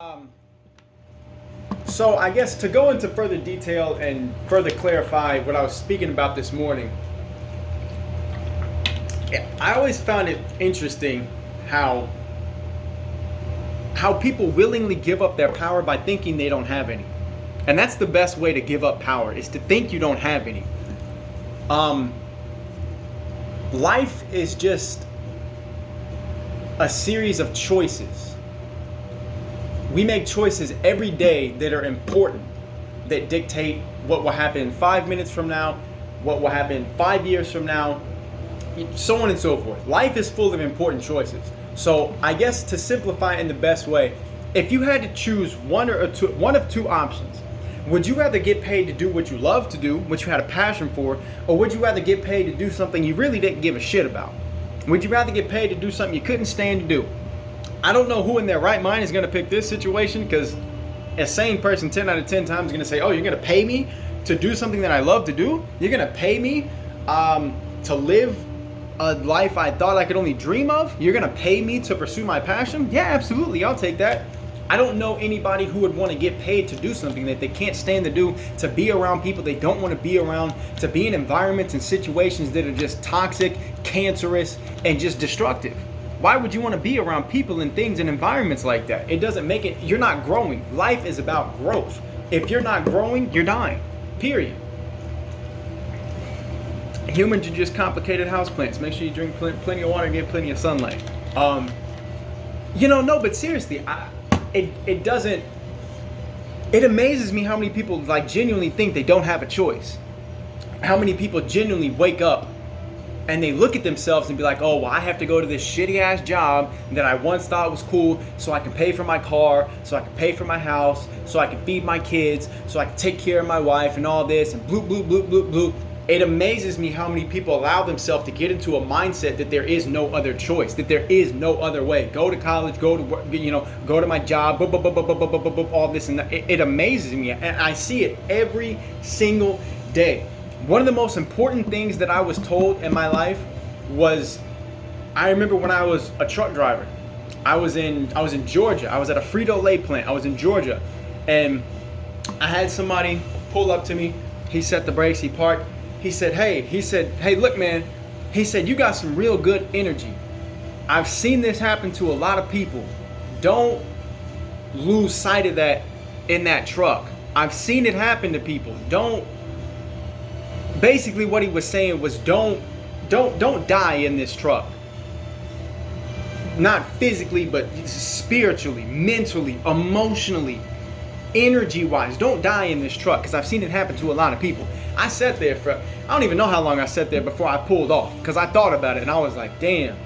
Um, so I guess to go into further detail and further clarify what I was speaking about this morning, I always found it interesting how people willingly give up their power by thinking they don't have any. And that's the best way to give up power, is to think you don't have any. Um, Life is just a series of choices. We make choices every day that are important, that dictate what will happen 5 minutes from now, what will happen 5 years from now, so on and so forth. Life is full of important choices. So I guess to simplify in the best way, if you had to choose one of two options, would you rather get paid to do what you love to do, what you had a passion for, or would you rather get paid to do something you really didn't give a shit about? Would you rather get paid to do something you couldn't stand to do? I don't know who in their right mind is going to pick this situation, because a sane person 10 out of 10 times is going to say, oh, you're going to pay me to do something that I love to do? You're going to pay me to live a life I thought I could only dream of? You're going to pay me to pursue my passion? Yeah, absolutely. I'll take that. I don't know anybody who would want to get paid to do something that they can't stand to do, to be around people they don't want to be around, to be in environments and situations that are just toxic, cancerous, and just destructive. Why would you want to be around people and things and environments like that? It doesn't make it, you're not growing. Life is about growth. If you're not growing, you're dying. Period. Humans are just complicated houseplants. Make sure you drink plenty of water and get plenty of sunlight. No, but seriously, it doesn't, it amazes me how many people genuinely think they don't have a choice. How many people genuinely wake up and they look at themselves and be like, oh, well, I have to go to this shitty ass job that I once thought was cool so I can pay for my car, so I can pay for my house, so I can feed my kids, so I can take care of my wife and all this and bloop, bloop, bloop, bloop, bloop. It amazes me how many people allow themselves to get into a mindset that there is no other choice, that there is no other way. Go to college, go to work, go to my job, all this and that. It amazes me, and I see it every single day. One of the most important things that I was told in my life was, I remember when I was a truck driver. I was in Georgia. I was at a Frito-Lay plant. I was in Georgia, and I had somebody pull up to me. He set the brakes. He parked. He said, hey, look, man. He said, you got some real good energy. I've seen this happen to a lot of people. Don't lose sight of that in that truck. I've seen it happen to people. Basically what he was saying was don't die in this truck. Not physically, but spiritually, mentally, emotionally, energy-wise. Don't die in this truck, because I've seen it happen to a lot of people. I sat there I don't even know how long I sat there before I pulled off, because I thought about it and I was like, damn.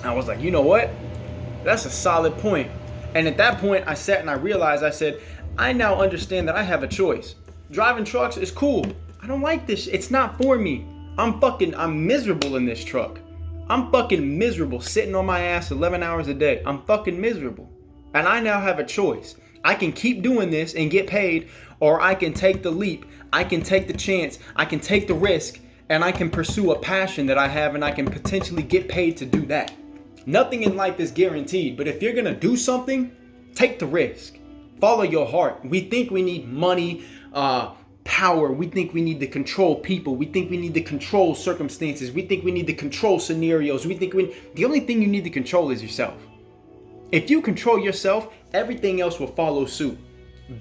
I was like, you know what? That's a solid point. And at that point, I sat and I realized, I said, I now understand that I have a choice. Driving trucks is cool. I don't like this. It's not for me. I'm miserable in this truck. I'm fucking miserable sitting on my ass 11 hours a day. I'm fucking miserable. And I now have a choice. I can keep doing this and get paid, or I can take the leap. I can take the chance. I can take the risk, and I can pursue a passion that I have, and I can potentially get paid to do that. Nothing in life is guaranteed, but if you're gonna do something, take the risk. Follow your heart. We think we need money, power. We think we need to control people. We think we need to control circumstances. We think we need to control scenarios. The only thing you need to control is yourself. If you control yourself, everything else will follow suit.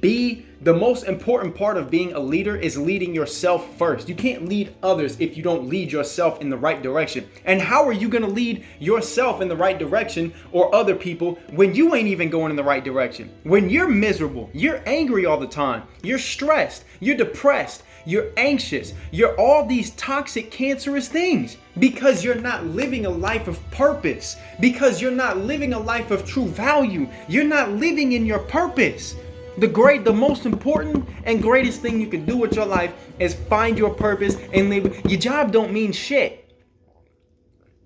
The most important part of being a leader is leading yourself first. You can't lead others if you don't lead yourself in the right direction. And how are you going to lead yourself in the right direction, or other people, when you ain't even going in the right direction? When you're miserable, you're angry all the time, you're stressed, you're depressed, you're anxious, you're all these toxic, cancerous things, because you're not living a life of purpose, because you're not living a life of true value. You're not living in your purpose. The most important and greatest thing you can do with your life is find your purpose and live. Your job don't mean shit.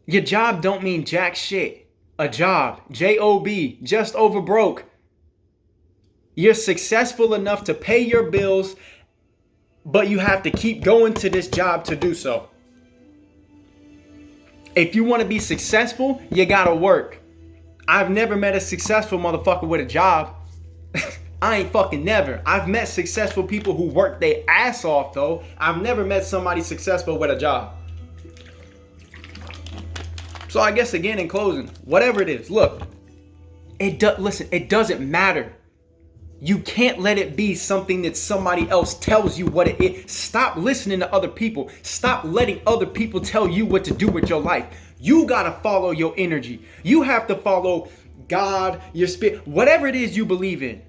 Your job don't mean jack shit. A job, J-O-B, just over broke. You're successful enough to pay your bills, but you have to keep going to this job to do so. If you want to be successful, you gotta work. I've never met a successful motherfucker with a job. I ain't fucking never. I've met successful people who work their ass off though. I've never met somebody successful with a job. So I guess again in closing, whatever it is, look, listen, it doesn't matter. You can't let it be something that somebody else tells you what it is. Stop listening to other people. Stop letting other people tell you what to do with your life. You gotta follow your energy. You have to follow God, your spirit, whatever it is you believe in.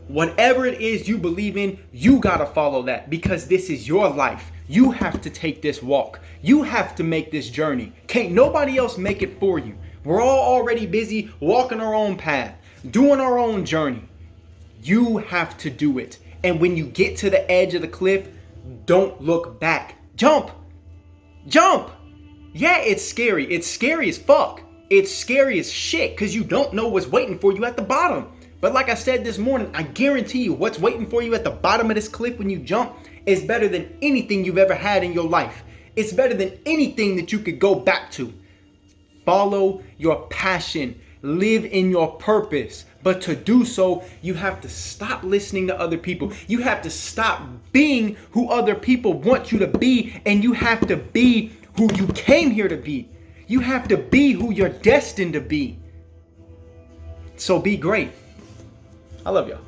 Whatever it is you believe in, you gotta follow that because this is your life. You have to take this walk. You have to make this journey. Can't nobody else make it for you. We're all already busy walking our own path, doing our own journey. You have to do it. And when you get to the edge of the cliff, don't look back. Jump. Jump. Yeah, it's scary. It's scary as fuck. It's scary as shit because you don't know what's waiting for you at the bottom. But like I said this morning, I guarantee you what's waiting for you at the bottom of this cliff when you jump is better than anything you've ever had in your life. It's better than anything that you could go back to. Follow your passion. Live in your purpose. But to do so, you have to stop listening to other people. You have to stop being who other people want you to be. And you have to be who you came here to be. You have to be who you're destined to be. So be great. I love y'all.